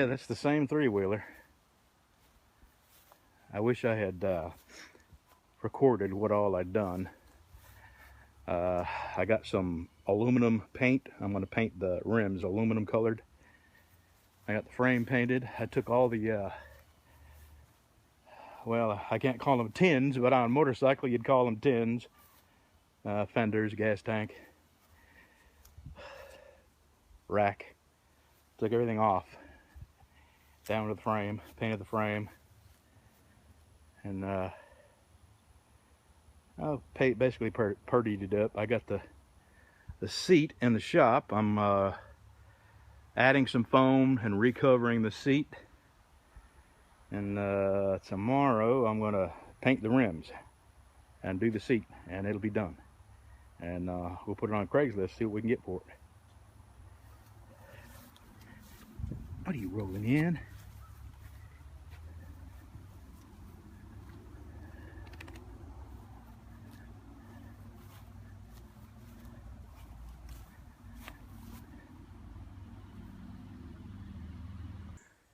Yeah, that's the same three-wheeler. I wish I had recorded what all I'd done. I got some aluminum paint. I'm going to paint the rims aluminum colored. I got the frame painted. I took all the, well, I can't call them tins, but on a motorcycle you'd call them tins. Fenders, gas tank, rack. Took everything off, down to the frame, painted the frame, and I basically purdied it up. I got the seat in the shop. I'm adding some foam and recovering the seat, and tomorrow I'm gonna paint the rims and do the seat, and it'll be done, and we'll put it on Craigslist, see what we can get for it. What are you rolling in?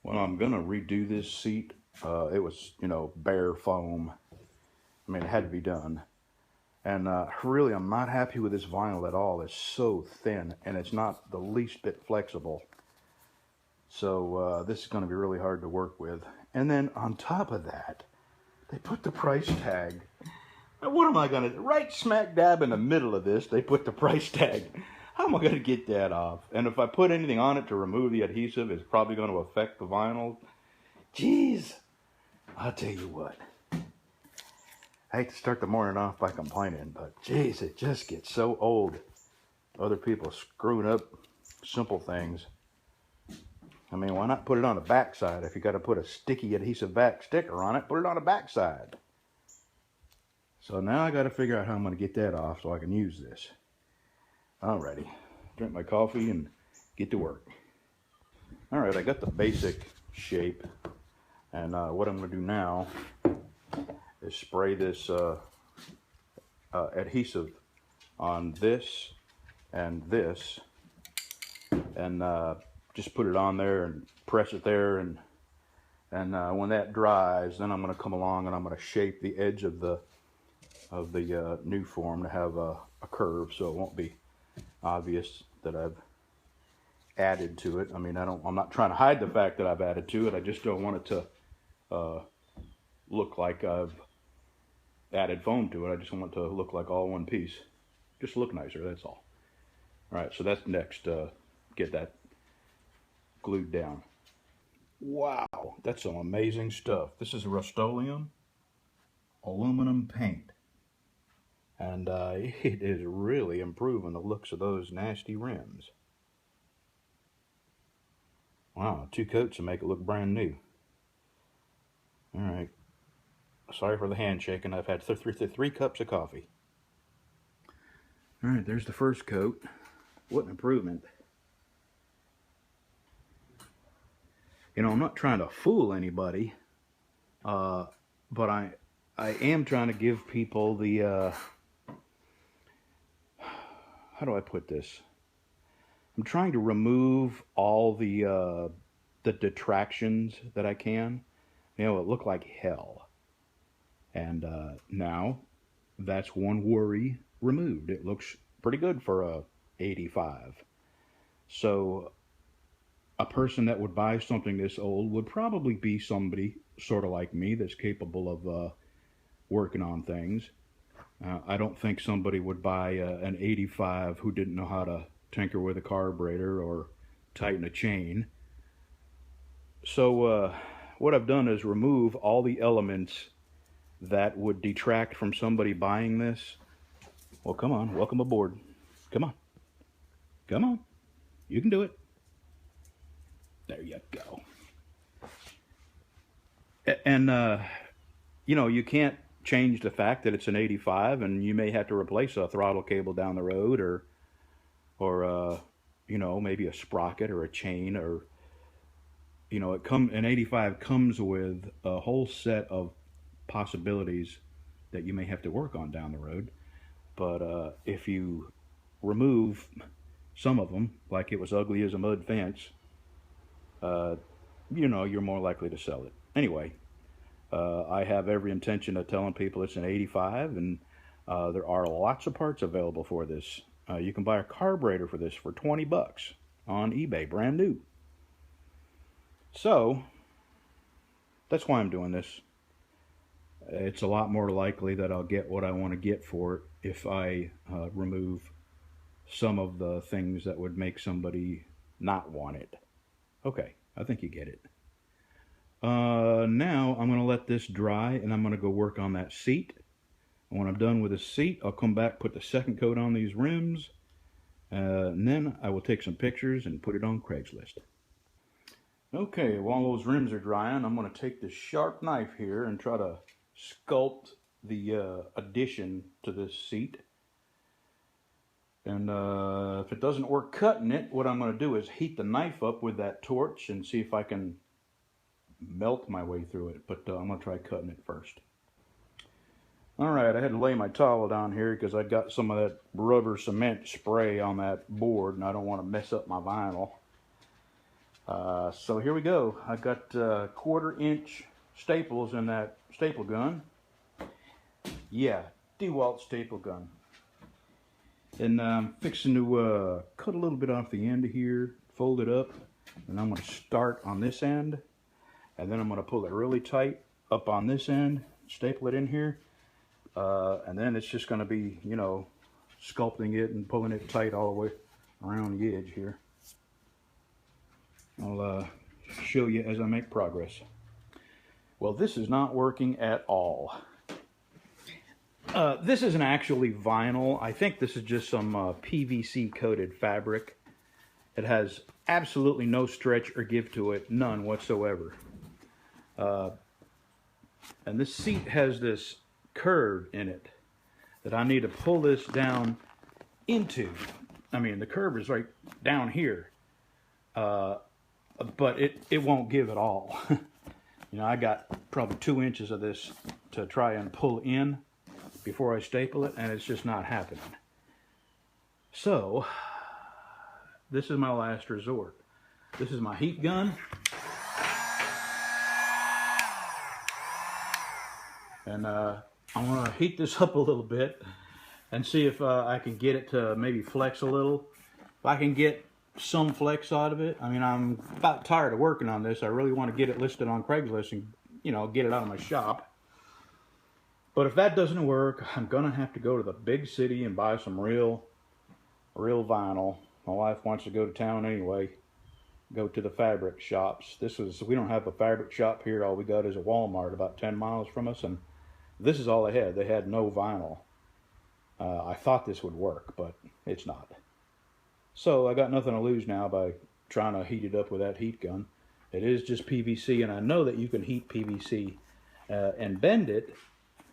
Well, I'm gonna redo this seat. It was, you know, bare foam. I mean, it had to be done. And really, I'm not happy with this vinyl at all. It's so thin, and it's not the least bit flexible. So this is gonna be really hard to work with. And then on top of that, they put the price tag. Now, what am I gonna do? Right smack dab in the middle of this, they put the price tag. How am I going to get that off? And if I put anything on it to remove the adhesive, it's probably going to affect the vinyl. Jeez, I'll tell you what. I hate to start the morning off by complaining, but jeez, it just gets so old. Other people screwing up simple things. I mean, why not put it on the backside? If you got to put a sticky adhesive back sticker on it, put it on the backside. So now I got to figure out how I'm going to get that off so I can use this. Alrighty, drink my coffee and get to work. Alright, I got the basic shape, and what I'm going to do now is spray this adhesive on this and this, and just put it on there and press it there, and when that dries, then I'm going to come along and I'm going to shape the edge of the new form to have a curve, so it won't be obvious that I've added to it. I mean, I'm not trying to hide the fact that I've added to it. I just don't want it to look like I've added foam to it. I just want it to look like all one piece. Just look nicer, that's all. All right, so that's next. Get that glued down. Wow, that's some amazing stuff. This is Rust-Oleum aluminum paint. And it is really improving the looks of those nasty rims. Wow, 2 coats to make it look brand new. Alright, sorry for the handshaking. I've had three cups of coffee. Alright, there's the first coat. What an improvement. You know, I'm not trying to fool anybody, but I am trying to give people the... how do I put this? I'm trying to remove all the detractions that I can. You know, it looked like hell. And now that's one worry removed. It looks pretty good for a 85. So a person that would buy something this old would probably be somebody sort of like me that's capable of working on things. I don't think somebody would buy an 85 who didn't know how to tinker with a carburetor or tighten a chain. So what I've done is remove all the elements that would detract from somebody buying this. Well, come on, welcome aboard. Come on. Come on. You can do it. There you go. And, you know, you can't change the fact that it's an 85, and you may have to replace a throttle cable down the road, or you know, maybe a sprocket or a chain, or, you know, an 85 comes with a whole set of possibilities that you may have to work on down the road. But if you remove some of them, like it was ugly as a mud fence, you know, you're more likely to sell it. Anyway, I have every intention of telling people it's an 85, and there are lots of parts available for this. You can buy a carburetor for this for 20 bucks on eBay, brand new. So that's why I'm doing this. It's a lot more likely that I'll get what I want to get for it if I remove some of the things that would make somebody not want it. Okay, I think you get it. Now I'm going to let this dry, and I'm going to go work on that seat. And when I'm done with the seat, I'll come back, put the second coat on these rims, and then I will take some pictures and put it on Craigslist. Okay, while those rims are drying, I'm going to take this sharp knife here and try to sculpt the addition to this seat. And if it doesn't work cutting it, what I'm going to do is heat the knife up with that torch and see if I can melt my way through it. But I'm going to try cutting it first. Alright, I had to lay my towel down here because I got some of that rubber cement spray on that board and I don't want to mess up my vinyl. So here we go. I got 1/4-inch staples in that staple gun. Yeah, DeWalt staple gun. And I'm fixing to cut a little bit off the end here, fold it up, and I'm going to start on this end, and then I'm going to pull it really tight up on this end, staple it in here, and then it's just going to be, you know, sculpting it and pulling it tight all the way around the edge here. I'll show you as I make progress. Well, this is not working at all. This isn't actually vinyl. I think this is just some PVC coated fabric. It has absolutely no stretch or give to it, none whatsoever. And this seat has this curve in it that I need to pull this down into. I mean, the curve is right down here, but it won't give at all. You know, I got probably 2 inches of this to try and pull in before I staple it, and it's just not happening. So, this is my last resort. This is my heat gun. And I'm going to heat this up a little bit and see if I can get it to maybe flex a little. If I can get some flex out of it. I mean, I'm about tired of working on this. I really want to get it listed on Craigslist and, you know, get it out of my shop. But if that doesn't work, I'm going to have to go to the big city and buy some real vinyl. My wife wants to go to town anyway. Go to the fabric shops. We don't have a fabric shop here. All we got is a Walmart about 10 miles from us, and this is all they had. They had no vinyl. I thought this would work, but it's not. So I got nothing to lose now by trying to heat it up with that heat gun. It is just PVC, and I know that you can heat PVC and bend it,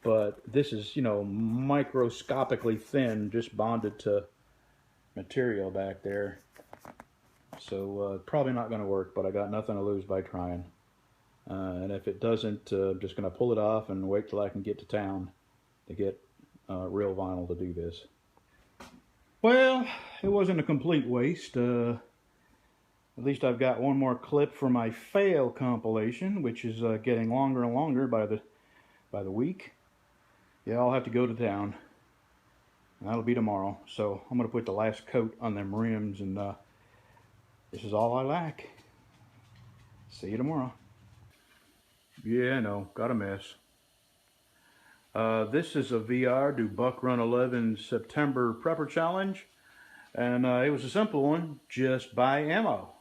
but this is, you know, microscopically thin, just bonded to material back there. So probably not going to work, but I got nothing to lose by trying. And if it doesn't, I'm just going to pull it off and wait till I can get to town to get real vinyl to do this. Well, it wasn't a complete waste. At least I've got one more clip for my fail compilation, which is getting longer and longer by the week. Yeah, I'll have to go to town, and that'll be tomorrow. So I'm going to put the last coat on them rims, and this is all I lack. See you tomorrow. Yeah, I know, got a mess. This is a VR do Buck Run 11 September Prepper Challenge, and it was a simple one, just buy ammo.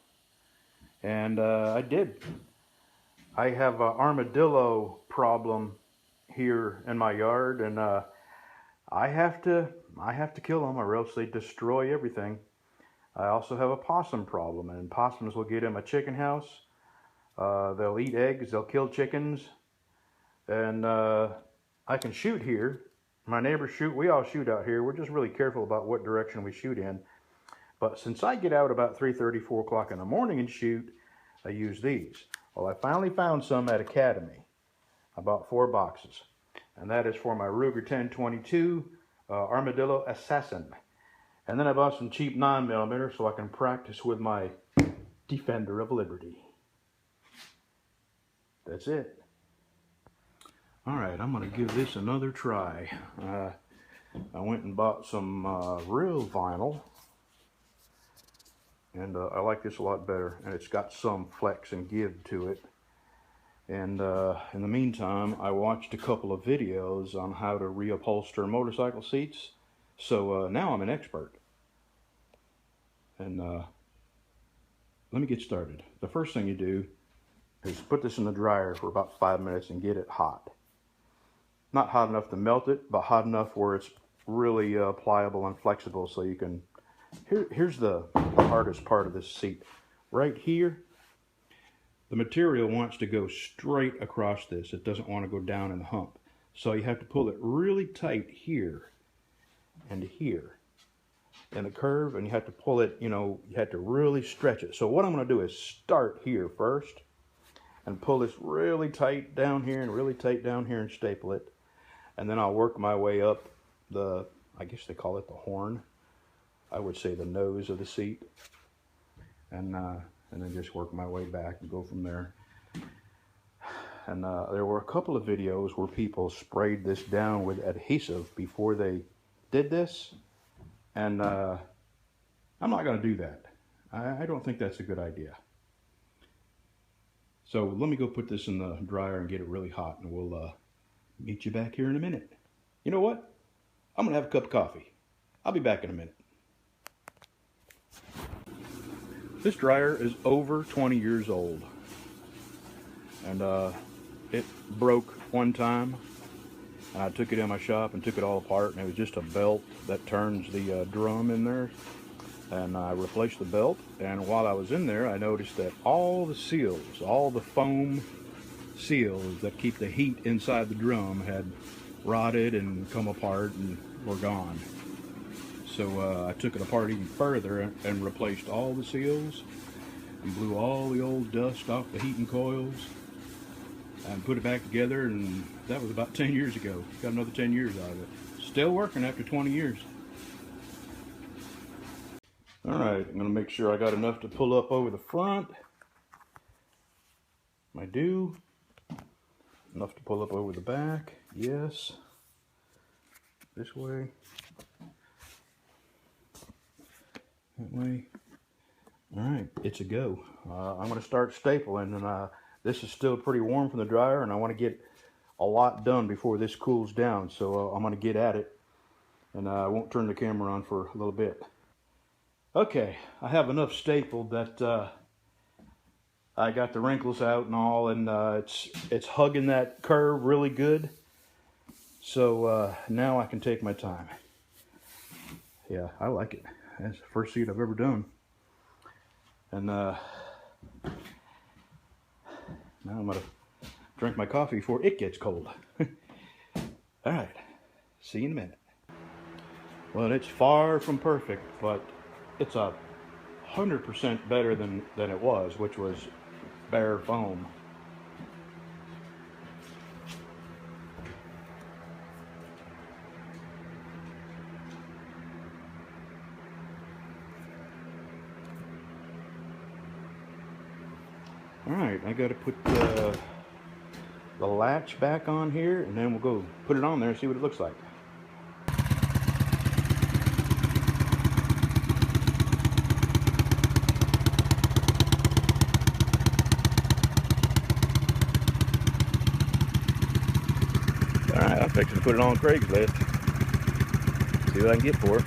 And I did. I have an armadillo problem here in my yard, and I have to kill them, or else they destroy everything. I also have a possum problem, and possums will get in my chicken house. They'll eat eggs, they'll kill chickens, and I can shoot here. My neighbors shoot, we all shoot out here. We're just really careful about what direction we shoot in. But since I get out about 3:30, 4 o'clock in the morning and shoot, I use these. Well, I finally found some at Academy. I bought 4 boxes. And that is for my Ruger 10/22 Armadillo Assassin. And then I bought some cheap 9mm so I can practice with my Defender of Liberty. that's it. All right, I'm gonna give this another try. I went and bought some real vinyl, and I like this a lot better, and it's got some flex and give to it. And in the meantime, I watched a couple of videos on how to reupholster motorcycle seats, so now I'm an expert. And let me get started. The first thing you do is put this in the dryer for about 5 minutes and get it hot. Not hot enough to melt it, but hot enough where it's really pliable and flexible, so you can... Here's the hardest part of this seat. Right here, the material wants to go straight across this. It doesn't want to go down in the hump. So you have to pull it really tight here and here in the curve, and you have to pull it, you know, you have to really stretch it. So what I'm going to do is start here first and pull this really tight down here and really tight down here and staple it. And then I'll work my way up the, I guess they call it the horn. I would say the nose of the seat. And then just work my way back and go from there. And there were a couple of videos where people sprayed this down with adhesive before they did this. And I'm not going to do that. I don't think that's a good idea. So let me go put this in the dryer and get it really hot, and we'll meet you back here in a minute. You know what? I'm going to have a cup of coffee. I'll be back in a minute. This dryer is over 20 years old. And it broke one time. I took it in my shop and took it all apart, and it was just a belt that turns the drum in there. And I replaced the belt, and while I was in there, I noticed that all the seals, all the foam seals that keep the heat inside the drum had rotted and come apart and were gone. So I took it apart even further and replaced all the seals and blew all the old dust off the heating coils and put it back together, and that was about 10 years ago. Got another 10 years out of it. Still working after 20 years. All right, I'm gonna make sure I got enough to pull up over the front. I do. Enough to pull up over the back, yes. This way. That way. All right, it's a go. I'm gonna start stapling, and this is still pretty warm from the dryer, and I wanna get a lot done before this cools down, so I'm gonna get at it, and I won't turn the camera on for a little bit. Okay, I have enough stapled that I got the wrinkles out and all, and it's hugging that curve really good. So now I can take my time. Yeah, I like it. That's the first seat I've ever done. And now I'm gonna drink my coffee before it gets cold. All right, see you in a minute. Well, it's far from perfect, but it's 100% better than it was, which was bare foam. All right, I got to put the latch back on here, and then we'll go put it on there and see what it looks like. All right, I'm fixing to put it on Craigslist. See what I can get for it.